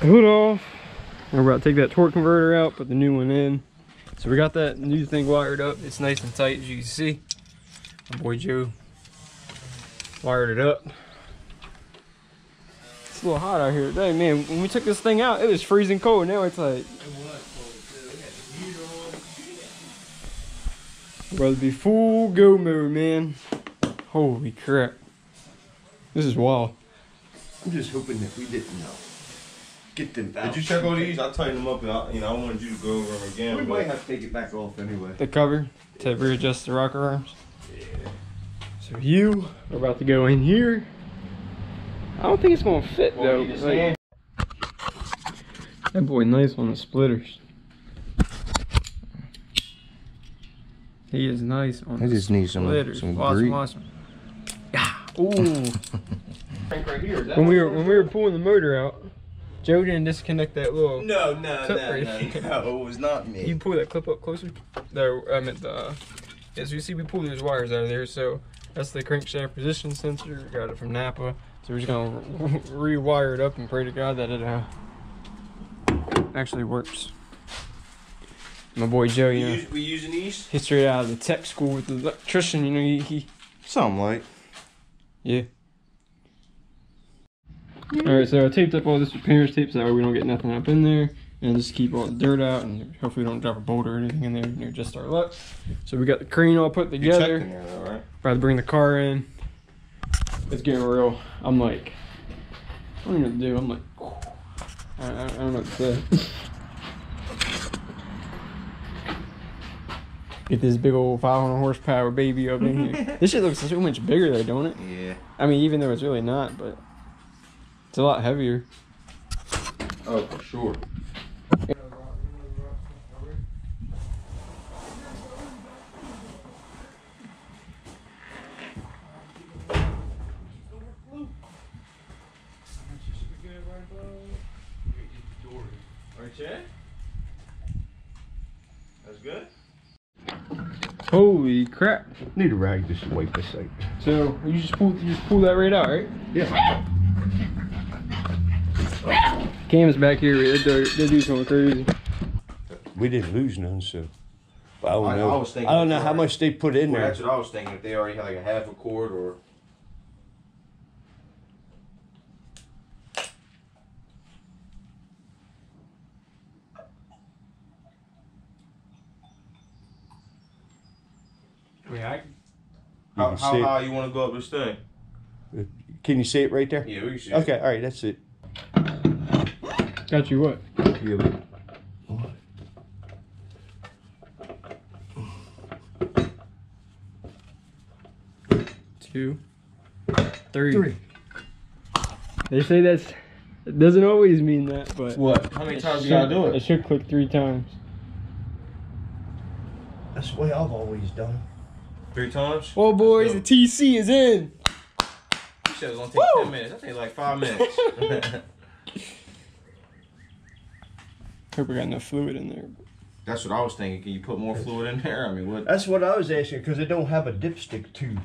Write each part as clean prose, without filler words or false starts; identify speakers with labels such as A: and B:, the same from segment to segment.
A: hood off. And we're about to take that torque converter out, put the new one in. So we got that new thing wired up. It's nice and tight, as you can see. My boy Joe wired it up. It's a little hot out here today, man. When we took this thing out, it was freezing cold. Now it's like, about to be full go mode, man. Holy crap. This is wild.
B: I'm just hoping that we didn't get them out.
C: Did you check all these? I tightened them up and I wanted you to go over them again.
B: We might have to take it back off anyway.
A: The cover to readjust the rocker arms. Yeah. So you are about to go in here. I don't think it's gonna fit though. Like, that boy nice on the splitters. He is nice on the splitters.
B: Some
A: awesome. Yeah. Ooh. when we were pulling the motor out, Joe didn't disconnect that little
C: No, it was not me.
A: You pull that clip up closer. There, I meant the. As you see, we pulled those wires out of there. So that's the crankshaft position sensor. We got it from Napa. So we're just gonna rewire it up and pray to God that it actually works. My boy Joe, you know,
C: we using these?
A: he's straight out of the tech school with the electrician. You know, he
B: Something like.
A: yeah. Alright, so I taped up all this with parents tape so that way we don't get nothing up in there. And just keep all the dirt out and hopefully we don't drop a bolt or anything in there, you know, just our luck. So we got the crane all put together.
C: You checked in there though, right?
A: About to bring the car in. It's getting real. I'm like, I don't know what to do. I'm like, I don't know what to say. Get this big old 500 horsepower baby up in here. This shit looks so much bigger though, don't it?
C: Yeah.
A: I mean, even though it's really not, but it's a lot heavier.
C: Oh, for sure. Right, Chad? That's good?
A: Holy crap.
B: Need a rag just to wipe this out.
A: So you just pull that right out, right?
B: Yeah.
A: Cam's back here. They're doing something crazy.
B: We didn't lose none, so. But I don't know.
C: I was thinking
B: I don't know how much they put in
C: Well,
B: there.
C: that's what I was thinking. If they already had like a half a cord or.
A: Yeah,
C: How
B: see it.
C: high you want to go up this thing?
B: Can you see it right there?
C: Yeah, we can see
B: Okay, all right, that's it.
A: got you what?
B: Yeah, but
A: 2, 3. They say it doesn't always mean that, but
B: what?
C: How many times you gotta do
A: it
C: it?
A: should click 3 times.
B: That's the way I've always done.
C: 3 times?
A: Well, boys, the TC is in.
C: You said it was gonna take 10 minutes. That takes like 5 minutes.
A: Hope we got enough fluid in there.
C: That's what I was thinking. Can you put more fluid in there? I mean, what?
B: That's what I was asking because they don't have a dipstick tube.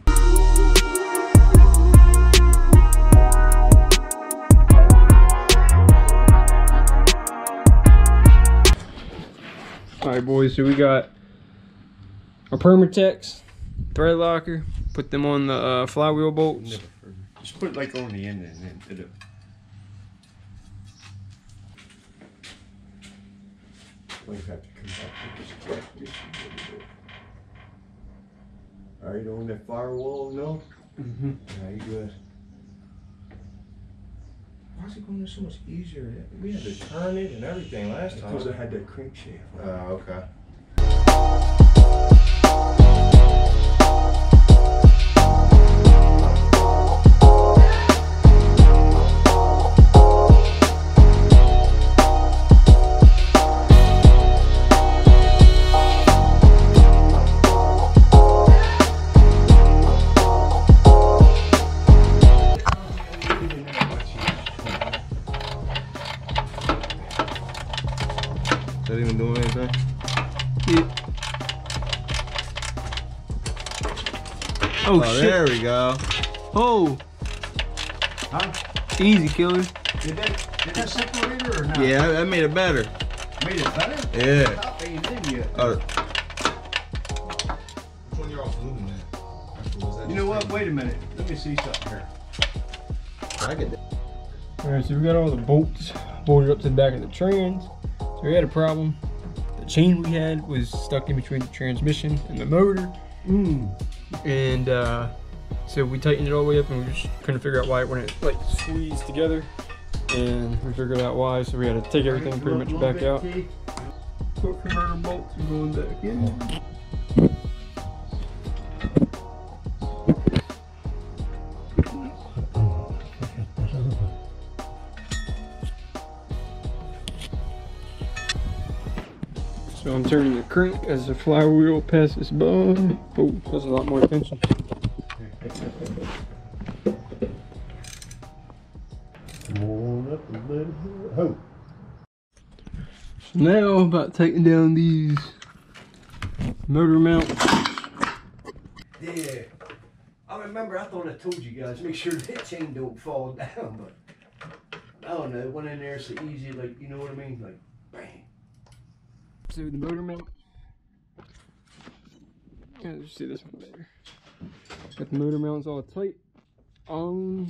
A: Alright, boys, so we got our Permatex thread locker. Put them on the flywheel bolts.
B: Just put it like on the end and then put it. We have to come back and just crack this a little bit. Alright, on that firewall, no? Alright, good.
C: Why is it going so much easier? We had to turn it and everything last time.
B: Because I had that crankshaft.
C: Okay. That even doing anything?
A: Yeah. Oh, shit.
C: There we go.
A: Oh.
B: Huh?
A: Easy, killer.
B: Did that separate or
C: huh?
B: Yeah, that made it better.
C: Made it better?
B: Yeah.
C: I thought they did yet.
D: Which one y'all gluing at?
C: You know what? Wait a minute. Let me see something here.
B: I get that.
A: Alright, so we got all the bolts bolted up to the back of the trans. So we had a problem. The chain we had was stuck in between the transmission and the motor. And so we tightened it all the way up and we just couldn't figure out why it wouldn't like squeeze together. And we figured out why, so we had to take everything pretty much back out. Torque converter bolts are going back in. So I'm turning the crank as the flywheel passes by. Oh, that's a lot more attention.
B: Come on up a little bit. Oh.
A: So now I'm about taking down these motor mounts.
B: Yeah. I remember I thought I told you guys, make sure that chain don't fall down, but I don't know, it went in there so easy, like, you know what I mean? Like, bang.
A: So the motor mount. Yeah, let's see this one better. Got the motor mounts all tight. Got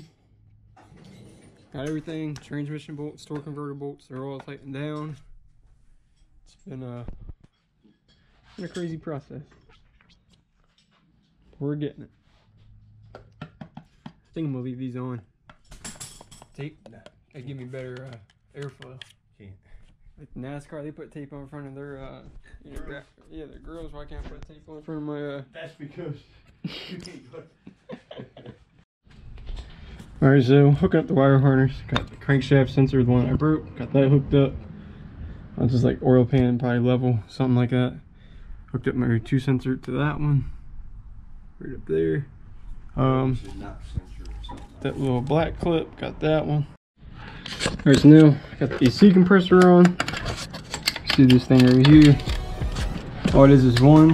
A: everything. Transmission bolts, torque converter bolts, they're all tightened down. It's been a crazy process. We're getting it. I think I'm gonna leave these on. Tape. They give me better airflow. Like NASCAR, they put tape on front of their, their grills. Why can't I put tape on front of my,
B: That's because you can't put...
A: Alright, so hooking up the wire harness. Got the crankshaft sensor, the one I broke. Got that hooked up. I'll just like oil pan, probably level, something like that. Hooked up my 2 sensor to that one. Right up there. That little black clip, got that one. Alright, so now I got the AC compressor on. See this thing right here. All it is one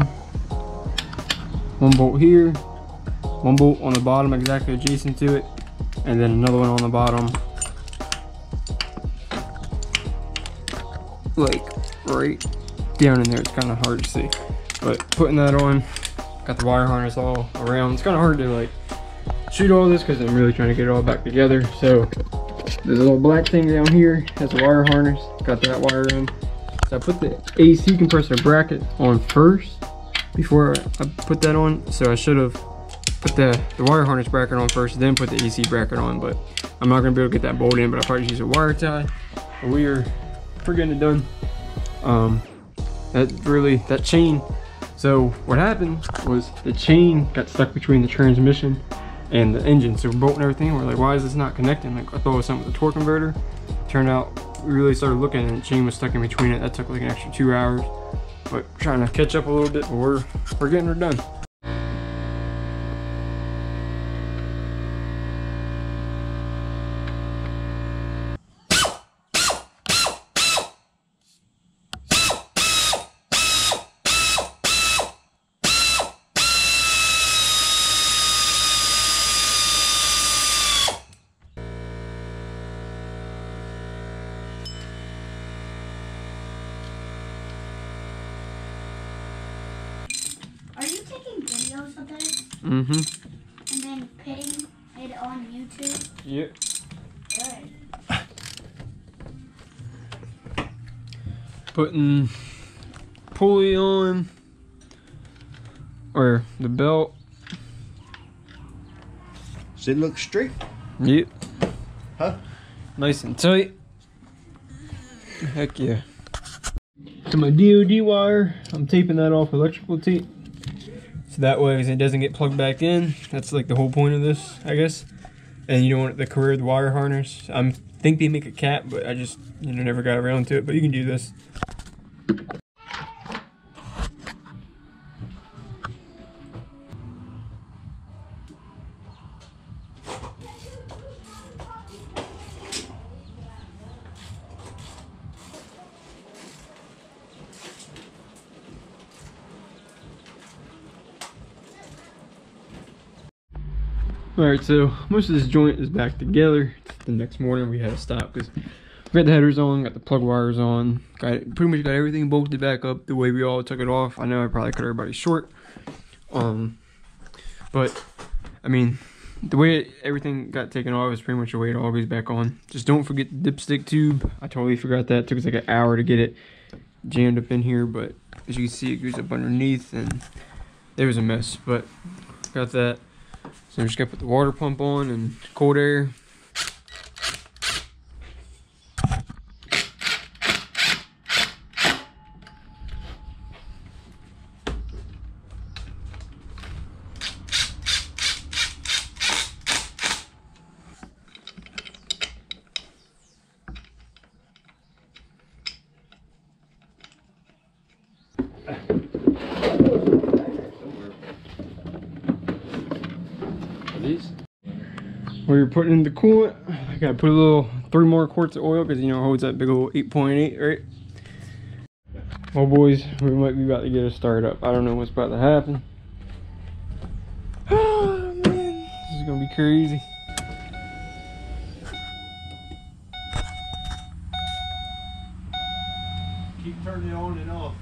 A: bolt here, one bolt on the bottom exactly adjacent to it, and then another one on the bottom, like right down in there. It's kind of hard to see, but putting that on, got the wire harness all around. It's kind of hard to like shoot all this because I'm really trying to get it all back together. So there's a little black thing down here, has a wire harness, got that wire in. So I put the AC compressor bracket on first before I put that on. So I should have put the wire harness bracket on first, then put the AC bracket on, but I'm not gonna be able to get that bolt in, but I'll probably use a wire tie. But we're getting it done. That chain, so what happened was the chain got stuck between the transmission and the engine. So we're bolting everything, we're like, why is this not connecting? Like, I thought it was something with the torque converter. Turned out we really started looking and the chain was stuck in between it. That took like an extra 2 hours, but trying to catch up a little bit, but we're getting her done.
E: Are you taking videos of this?
A: Mm-hmm.
E: And then putting it on YouTube?
A: Yep.
E: Good.
A: Putting pulley on, or the belt.
B: Does it look straight?
A: Yep.
B: Huh?
A: Nice and tight. Heck yeah. To my DOD wire, I'm taping that off electrical tape. So that way it doesn't get plugged back in. That's like the whole point of this, I guess. And you don't want the carried wire harness. I think they make a cap, but I just never got around to it. But you can do this. Alright, so most of this joint is back together. The next morning we had to stop because got the headers on, got the plug wires on, pretty much got everything bolted back up the way we all took it off. I know I probably cut everybody short, but I mean, the way everything got taken off is pretty much the way it all goes back on. Just don't forget the dipstick tube. I totally forgot that. It took us like an hour to get it jammed up in here, but as you can see, it goes up underneath, and it was a mess. But got that. So I'm just gonna put the water pump on and cold air. Where you're putting in the coolant, I gotta put a little 3 more quarts of oil because you know it holds that big old 8.8, right? Well, boys, we might be about to get it started up. I don't know what's about to happen. Oh man, this is gonna be crazy.
B: Keep turning it on and off.